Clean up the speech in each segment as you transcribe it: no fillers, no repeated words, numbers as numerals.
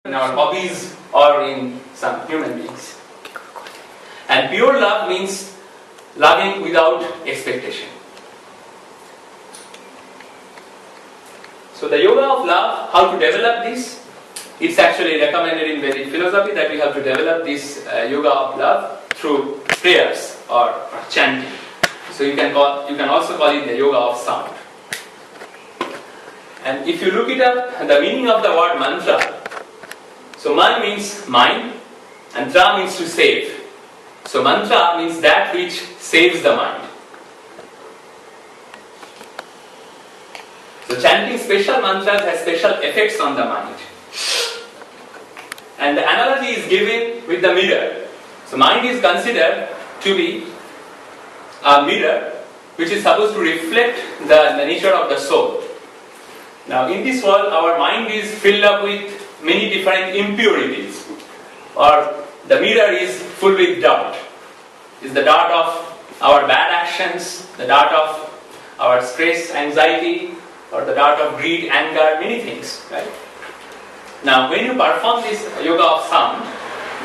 in our hobbies or in some human beings. And pure love means loving without expectation. So the yoga of love, how to develop this? It's actually recommended in Vedic philosophy that we have to develop this yoga of love through prayers or chanting. So you can also call it the yoga of sound. And if you look it up, the meaning of the word mantra, so man means mind and tra means to save. So mantra means that which saves the mind. So chanting special mantras has special effects on the mind. And the analogy is given with the mirror. So mind is considered to be a mirror which is supposed to reflect the nature of the soul. Now in this world our mind is filled up with many different impurities, or the mirror is full with dirt. It's the dirt of our bad actions, the dirt of our stress, anxiety, or the dirt of greed, anger, many things, right? Now when you perform this yoga of sound,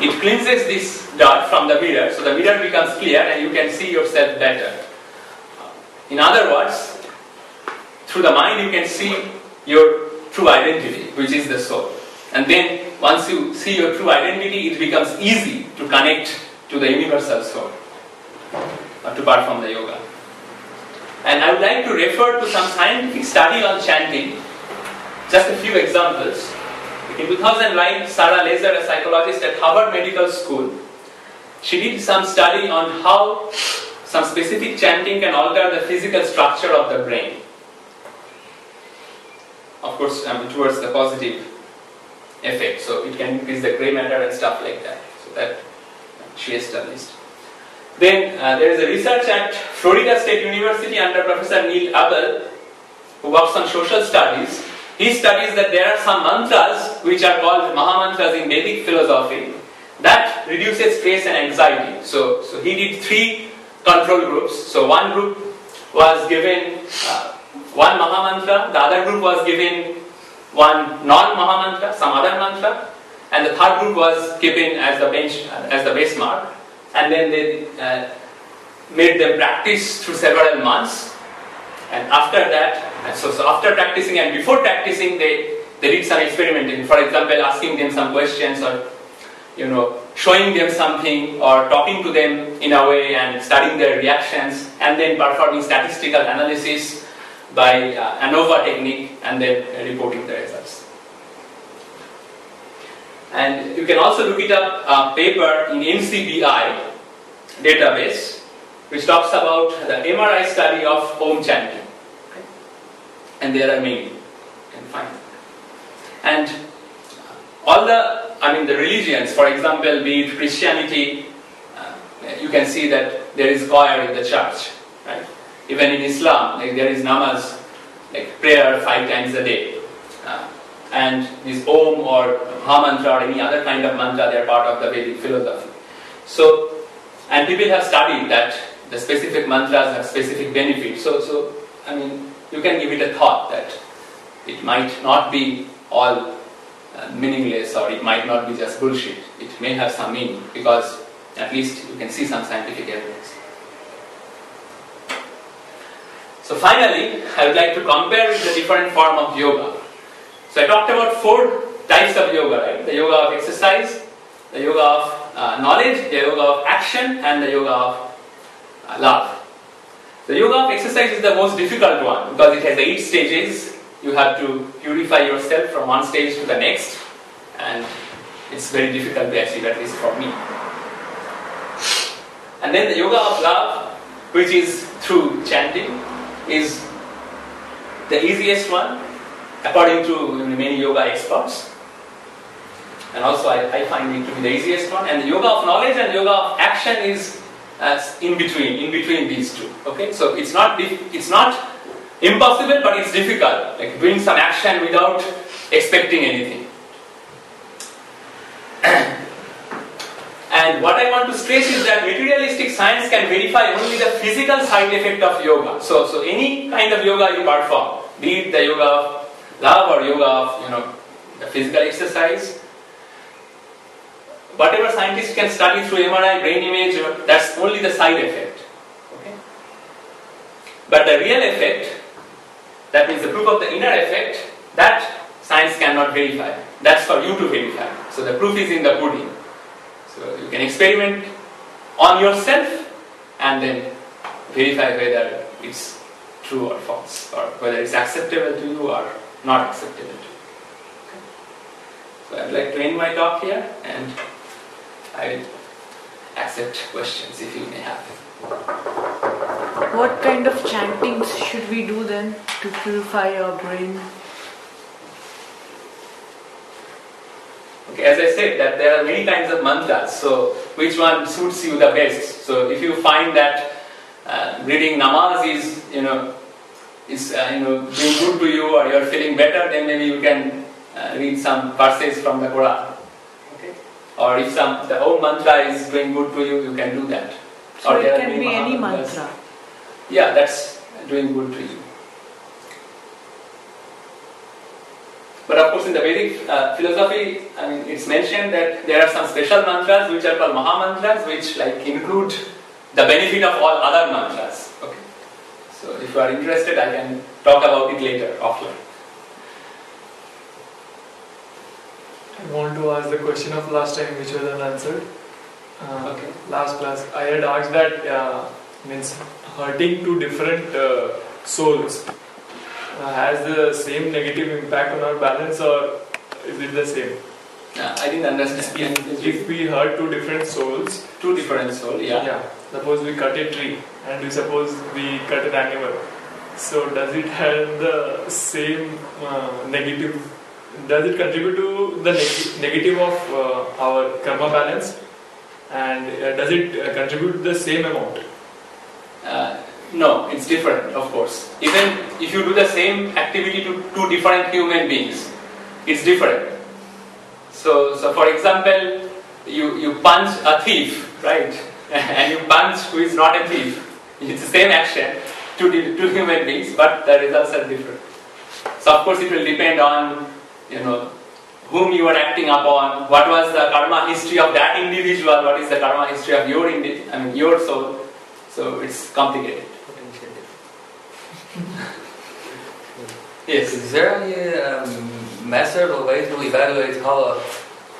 it cleanses this dirt from the mirror, so the mirror becomes clear and you can see yourself better. In other words, through the mind you can see your true identity, which is the soul. And then once you see your true identity, it becomes easy to connect to the universal soul, or to perform the yoga. And I would like to refer to some scientific study on chanting. Just a few examples. In 2009, Sarah Laser, a psychologist at Harvard Medical School, she did some study on how some specific chanting can alter the physical structure of the brain. Of course, towards the positive effect. So it can increase the grey matter and stuff like that. So that she established. Then there is a research at Florida State University under Professor Neil Abel, who works on social studies. He studies that there are some mantras which are called Mahamantras in Vedic philosophy that reduces stress and anxiety. So he did 3 control groups. So one group was given one Mahamantra, the other group was given one non-Mahamantra, some other mantra, and the third group was given as the base mark. And then they made them practice through several months. And after that, so after practicing and before practicing, they did some experimenting. For example, asking them some questions, or showing them something, or talking to them in a way and studying their reactions, and then performing statistical analysis by ANOVA technique, and then reporting the results. And you can also look it up, a paper in NCBI database, which talks about the MRI study of Om chanting. Okay? And there are many, you can find. And all the religions, for example, be it Christianity, you can see that there is choir in the church, right? Even in Islam, there is namaz, prayer 5 times a day. And this Om or Mahamantra or any other kind of mantra, they are part of the Vedic philosophy. So, and people have studied that the specific mantras have specific benefits. So you can give it a thought that it might not be all meaningless, or it might not be just bullshit. It may have some meaning, because at least you can see some scientific evidence. So finally, I would like to compare with the different form of yoga. So I talked about 4 types of yoga, right? The yoga of exercise, the yoga of knowledge, the yoga of action, and the yoga of love. The yoga of exercise is the most difficult one, because it has 8 stages. You have to purify yourself from one stage to the next, and it's very difficult to achieve, at least for me. And then the yoga of love, which is through chanting, is the easiest one, according to many yoga experts. And also I find it to be the easiest one. And the yoga of knowledge and yoga of action is in between these two. Okay, so it's not impossible, but it's difficult, like doing some action without expecting anything. And what I want to stress is that materialistic science can verify only the physical side effect of yoga. So any kind of yoga you perform, be it the yoga of love or yoga of the physical exercise, whatever scientists can study through MRI, brain image, that's only the side effect. Okay? But the real effect, that means the proof of the inner effect, that science cannot verify. That's for you to verify. So the proof is in the pudding. So you can experiment on yourself and then verify whether it's true or false, or whether it's acceptable to you or not acceptable to you. Okay. So I'd like to end my talk here, and I will accept questions if you may have. What kind of chantings should we do then to purify our brain? Okay, as I said, that there are many kinds of mantras, so which one suits you the best? So if you find that reading namaz is doing good to you, or you're feeling better, then maybe you can read some verses from the Quran. Okay? Or if the whole mantra is doing good to you, you can do that. So or it can be any mantra. Yeah, that's doing good to you. But of course, in the Vedic philosophy, it's mentioned that there are some special mantras which are called Maha Mantras, which include the benefit of all other mantras. Okay. So if you are interested, I can talk about it later, offline. I want to ask the question of last time which was unanswered. Okay. Last class, I had asked that means hurting to different souls has the same negative impact on our balance, or is it the same? I didn't understand. If we hurt two different souls, yeah. Suppose we cut a tree and we suppose we cut an animal. So does it have the same negative? Does it contribute to the negative of our karma balance? And does it contribute the same amount? No, it's different, of course. Even if you do the same activity to two different human beings, it's different. So for example, you punch a thief, right? And you punch who is not a thief. It's the same action, two human beings, but the results are different. So of course it will depend on, whom you are acting upon, what was the karma history of that individual, what is the karma history of your soul. So it's complicated. Yes. Is there any method or way to evaluate how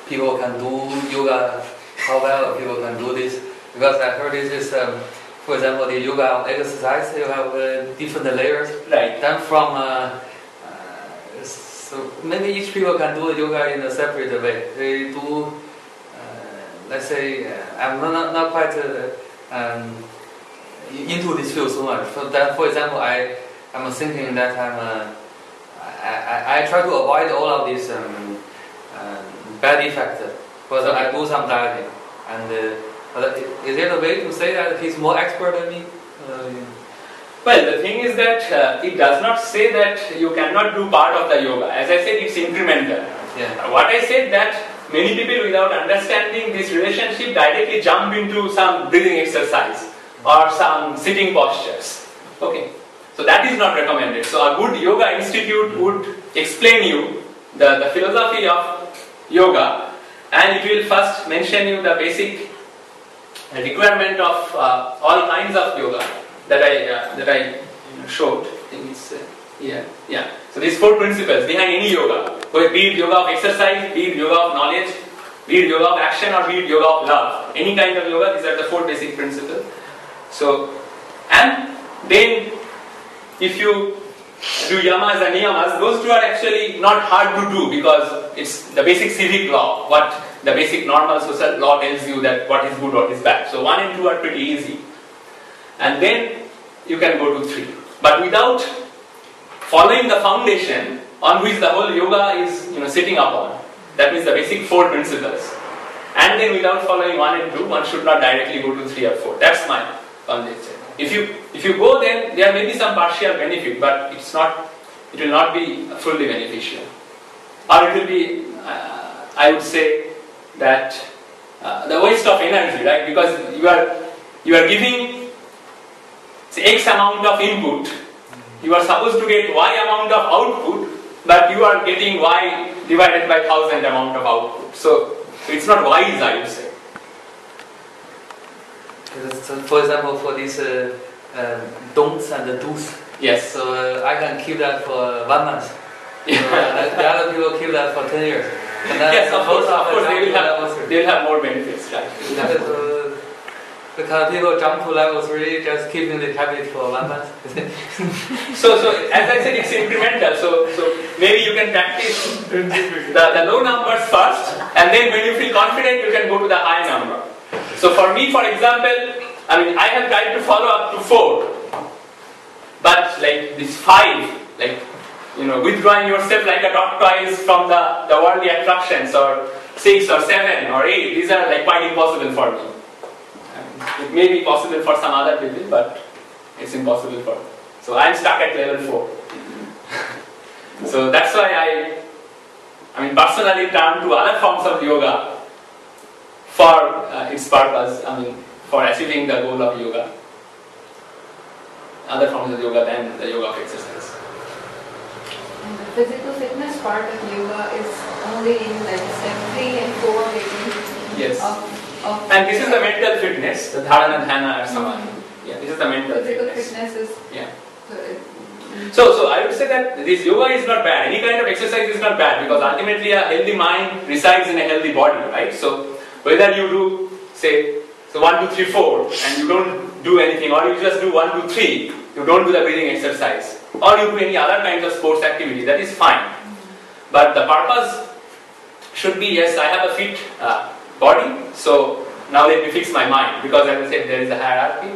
people can do yoga, how well people can do this? Because I heard this is, for example, the yoga exercise, you have different layers. Right. Then from, so maybe each people can do yoga in a separate way. They do, let's say, I'm not quite into this field so much. So that, for example, I'm thinking that I try to avoid all of these bad effects. Because I do some dieting, and is there a way to say that he's more expert than me? Well, the thing is that it does not say that you cannot do part of the yoga. As I said, it's incremental. Yeah. What I said that many people without understanding this relationship directly jump into some breathing exercise or some sitting postures. Okay. So that is not recommended. So a good yoga institute would explain you the philosophy of yoga, and it will first mention you the basic requirement of all kinds of yoga that I showed. I think it's here. Yeah. So these 4 principles behind any yoga, be it yoga of exercise, be it yoga of knowledge, be it yoga of action, or be it yoga of love. Any kind of yoga, these are the 4 basic principles. So, and then if you do yamas and niyamas, those 2 are actually not hard to do, because it's the basic civic law, what the basic normal social law tells you, that what is good, what is bad. So 1 and 2 are pretty easy. And then you can go to 3. But without following the foundation on which the whole yoga is sitting upon, that means the basic 4 principles, and then without following 1 and 2, one should not directly go to 3 or 4. That's my conjecture. If you go, then there may be some partial benefit, but it will not be fully beneficial. Or it will be, I would say, that the waste of energy, right? Because you are giving, say, X amount of input, you are supposed to get Y amount of output, but you are getting Y divided by 1000 amount of output. So it's not wise, I would say. So for example, for these don'ts and the do's. Yes. So I can keep that for 1 month. Yeah. So, the other people keep that for 10 years. And then Yes, of course they will have more benefits, right? Because people jump to level 3 just keeping the habit for 1 month. So as I said, it's incremental. So maybe you can practice the low numbers first, and then when you feel confident, you can go to the high number. So for me, for example, I have tried to follow up to 4, but like this 5, like withdrawing yourself like a tortoise from the worldly attractions, or 6 or 7 or 8, these are like quite impossible for me. It may be possible for some other people, but it's impossible for me. So I'm stuck at level 4. So that's why I personally turn to other forms of yoga for its purpose, for achieving the goal of yoga. Other forms of yoga than the yoga of exercise. And the physical fitness part of yoga is only in like step 3 and 4 maybe. Yes. And this is the mental fitness, the dharana, dhyana, or samadhi. Yeah, this is the mental physical fitness. is. Yeah. So I would say that this yoga is not bad. Any kind of exercise is not bad, because ultimately a healthy mind resides in a healthy body, right? So whether you do say 1, 2, 3, 4 and you don't do anything, or you just do 1, 2, 3, you don't do the breathing exercise, or you do any other kinds of sports activity, that is fine. But the purpose should be, yes, I have a fit body, so now let me fix my mind, because as I said, there is a hierarchy,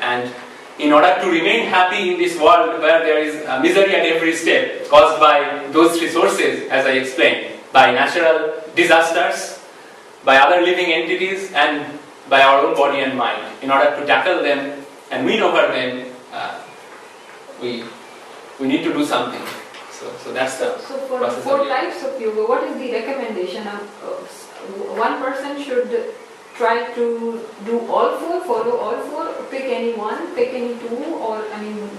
and in order to remain happy in this world where there is misery at every step caused by those 3 sources, as I explained, by natural disasters, by other living entities, and by our own body and mind, in order to tackle them and win over them, we need to do something. So that's the for process 4 of yoga. types of yoga, what is the recommendation of one person should try to do all 4, follow all 4, pick any one, pick any 2, or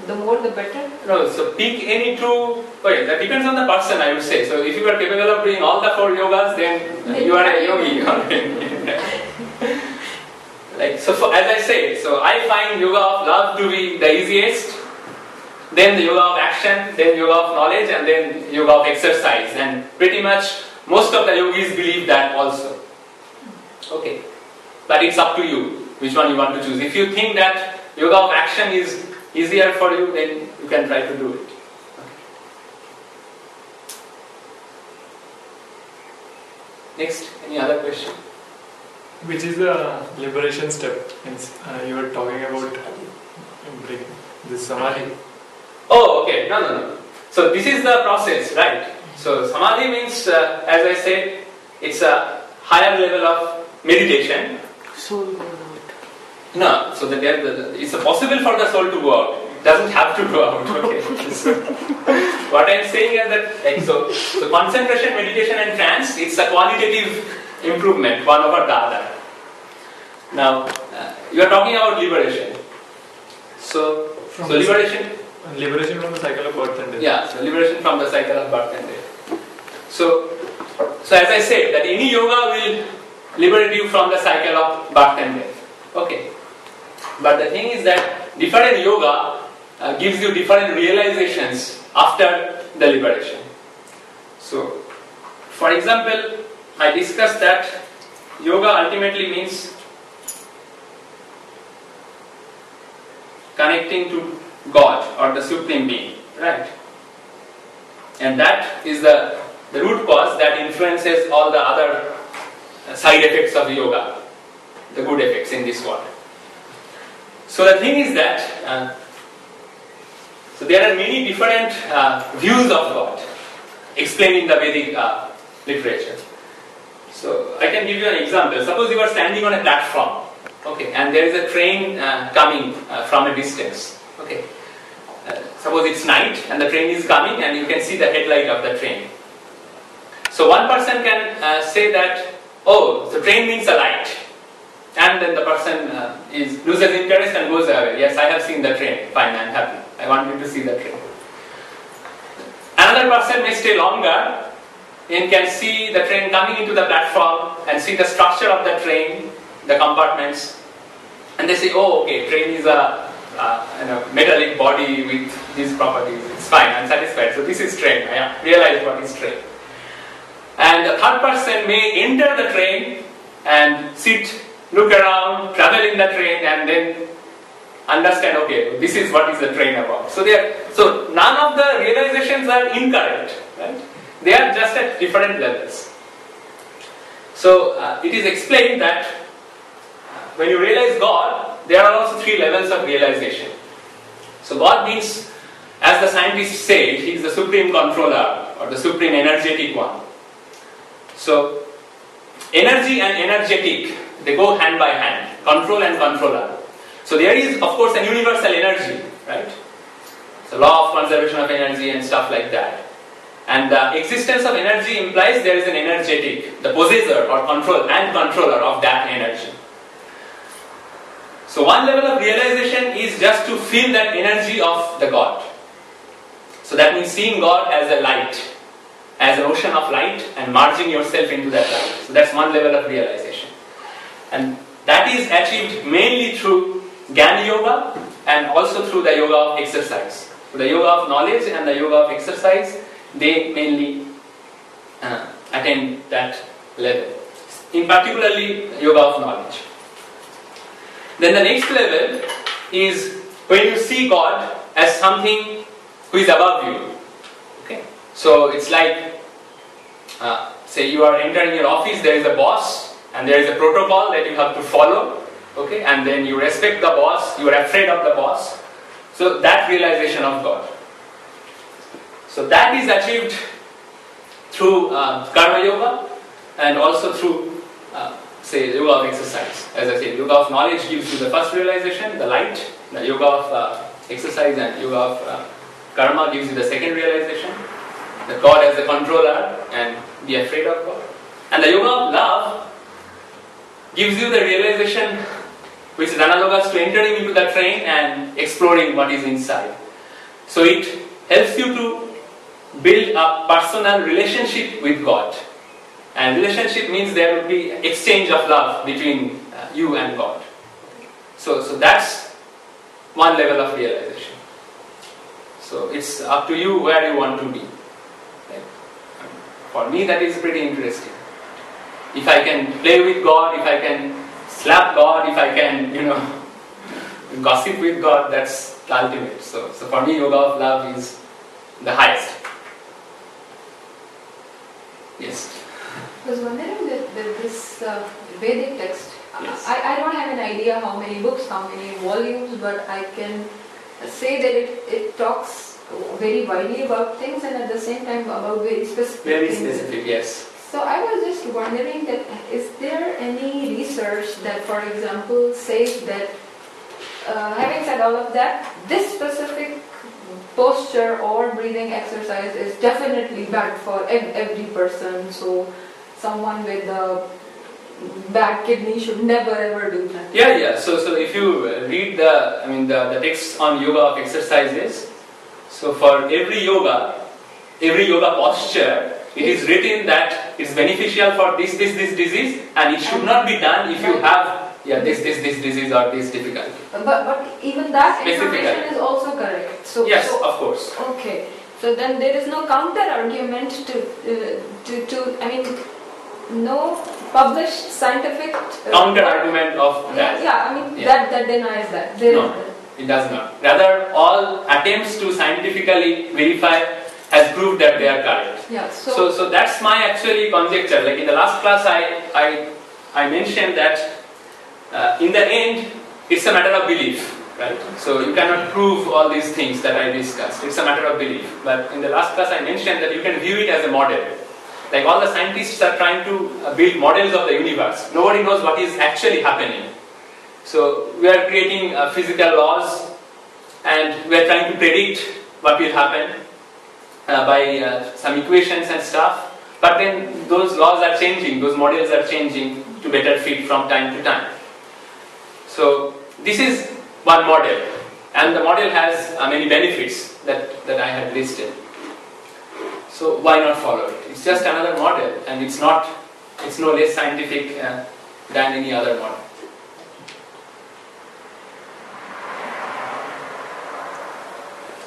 the more the better? No, so pick any 2. Okay, that depends on the person, I would say. So if you are capable of doing all the 4 yogas, then you are a yogi. As I said, so I find yoga of love to be the easiest, then the yoga of action, then yoga of knowledge, and then yoga of exercise. And pretty much most of the yogis believe that also. Okay, but it's up to you which one you want to choose. If you think that yoga of action is easier for you, then you can try to do it. Okay. Next, any other question? Which is the liberation step? You were talking about this samadhi. Oh, okay. No. So this is the process, right? So samadhi means, as I said, it's a higher level of meditation. Soul goes out. No, so it's possible for the soul to go out. It doesn't have to go out. Okay. So, what I'm saying is that, so concentration, meditation, and trance, it's a qualitative improvement, one over the other. Now, you are talking about liberation. So liberation. Liberation from the cycle of birth and death. Yeah, so liberation from the cycle of birth and death. So as I said, that any yoga will liberate you from the cycle of birth and death. Okay. But the thing is that different yoga gives you different realizations after the liberation. So, for example, I discussed that yoga ultimately means connecting to God or the Supreme Being, right? And that is the root cause that influences all the other side effects of yoga, the good effects in this world. So the thing is that so there are many different views of God explained in the Vedic literature. So I can give you an example. Suppose you are standing on a platform, okay, and there is a train coming from a distance. Okay. Suppose it's night and the train is coming and you can see the headlight of the train. So one person can say that, oh, the train means a light. And then the person loses interest and goes away. Yes, I have seen the train. Fine, I am happy. I want you to see the train. Another person may stay longer and can see the train coming into the platform and see the structure of the train, the compartments, and they say, oh, okay, train is a metallic body with these properties. It's fine, I'm satisfied. So this is train. I realize what is train. And the third person may enter the train and sit, look around, travel in the train, and then understand, okay, this is what is the train about. So none of the realizations are incorrect, right? They are just at different levels. So it is explained that when you realize God, there are also 3 levels of realization. So God means, as the scientists say, He is the supreme controller or the supreme energetic one. So energy and energetic, they go hand by hand, control and controller. So there is, of course, a universal energy, right? So law of conservation of energy and stuff like that. And the existence of energy implies there is an energetic, the possessor or controller of that energy. So one level of realization is just to feel that energy of the God. So that means seeing God as a light, as an ocean of light, and merging yourself into that light. So that's one level of realization. And that is achieved mainly through Jnana Yoga and also through the yoga of exercise. So the yoga of knowledge and the yoga of exercise, they mainly attain that level. In particularly yoga of knowledge. Then the next level is when you see God as something who is above you. Okay? So it's like, say you are entering your office, there is a boss and there is a protocol that you have to follow. Okay? And then you respect the boss, you are afraid of the boss. So that realization of God. So that is achieved through karma yoga and also through say yoga of exercise. As I said, yoga of knowledge gives you the first realization, the light. The yoga of exercise and yoga of karma gives you the second realization, that God as the controller and be afraid of God. And the yoga of love gives you the realization which is analogous to entering into the train and exploring what is inside. So it helps you to build a personal relationship with God. And relationship means there will be exchange of love between you and God. So that's one level of realization. So it's up to you where you want to be. Right? For me that is pretty interesting. If I can play with God, if I can slap God, if I can, gossip with God, that's the ultimate. So for me yoga of love is the highest. Yes. I was wondering that this Vedic text, yes. I don't have an idea how many books, how many volumes, but I can say that it talks very widely about things and at the same time about very specific things. Very specific, yes. So I was just wondering that is there any research that, for example, says that having said all of that, this specific posture or breathing exercise is definitely bad for every person. So someone with a bad kidney should never ever do that. Yeah. So if you read the text on yoga of exercises, so for every yoga posture, it is written that it's beneficial for this disease, and it should not be done if you have this disease or this difficulty. But even that information is also correct. So yes, of course. Okay. So then there is no counter argument no published scientific counter argument of that. That denies that. No, it does not. Rather, all attempts to scientifically verify has proved that they are correct. Yeah. So that's my actually conjecture. Like in the last class, I mentioned that in the end, it's a matter of belief, right? So you cannot prove all these things that I discussed. It's a matter of belief. But in the last class, I mentioned that you can view it as a model. Like all the scientists are trying to build models of the universe. Nobody knows what is actually happening. So we are creating physical laws, and we are trying to predict what will happen by some equations and stuff. But then those laws are changing, those models are changing to better fit from time to time. So this is one model, and the model has many benefits that I had listed. So why not follow it? It's just another model, and it's no less scientific than any other model.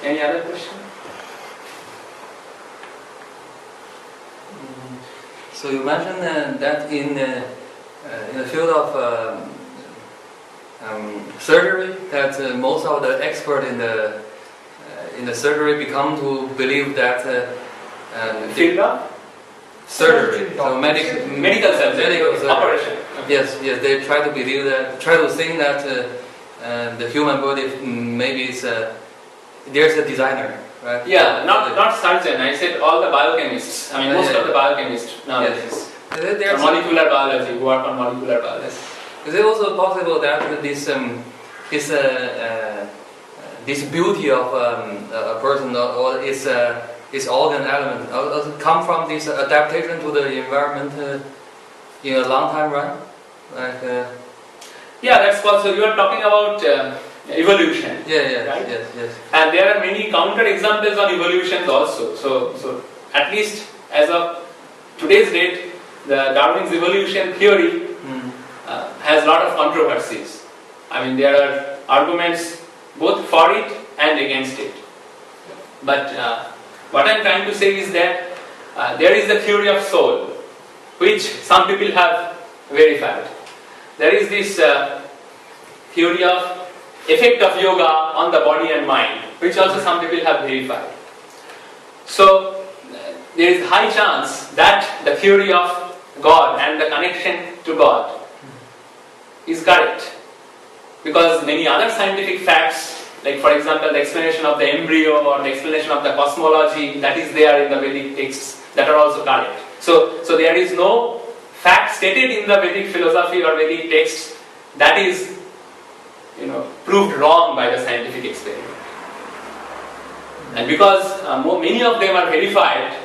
Any other question? So you mentioned that in the field of surgery, that most of the experts in the surgery become to believe that Field of surgery, so medical surgery, operation. Yes, they try to believe that, try to think that the human body maybe is there's a designer, right? Yeah, not surgeon. I said all the biochemists. I mean, most of the biochemists nowadays. Yes. Or molecular biology, who work on molecular biology. Is it also possible that this beauty of a person or its organ element come from this adaptation to the environment in a long time run? Yeah, that's possible. You are talking about evolution. Yeah, right? yes. And there are many counter examples on evolutions also. So at least as of today's date, the Darwin's evolution theory has a lot of controversies. I mean, there are arguments both for it and against it. But what I'm trying to say is that there is the theory of soul, which some people have verified. There is this theory of effect of yoga on the body and mind, which also some people have verified. So there is high chance that the theory of God and the connection to God is correct, because many other scientific facts, like for example the explanation of the embryo or the explanation of the cosmology that is there in the Vedic texts, that are also correct. So there is no fact stated in the Vedic philosophy or Vedic texts that is proved wrong by the scientific experiment. And because many of them are verified,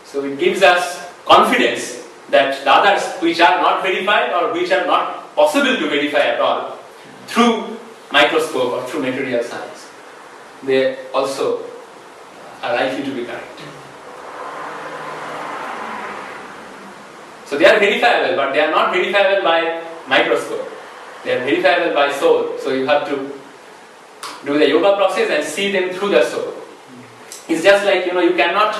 so it gives us confidence that the others which are not verified or which are not possible to verify at all through microscope or through material science, they also are likely to be correct. So they are verifiable, but they are not verifiable by microscope. They are verifiable by soul. So you have to do the yoga process and see them through the soul. It's just like, you cannot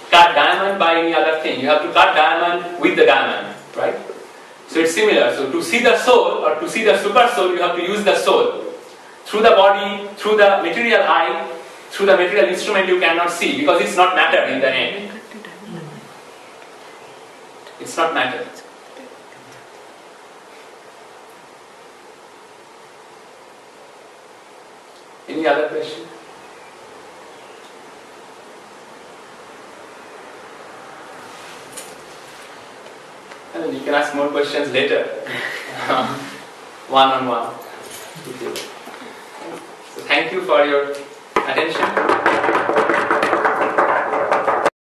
cut diamond by any other thing. You have to cut diamond with the diamond, right? So it's similar. So to see the soul or to see the super soul, you have to use the soul. Through the body, through the material eye, through the material instrument you cannot see, because it's not matter in the end. It's not matter. Any other question? And then you can ask more questions later, one-on-one. So thank you for your attention.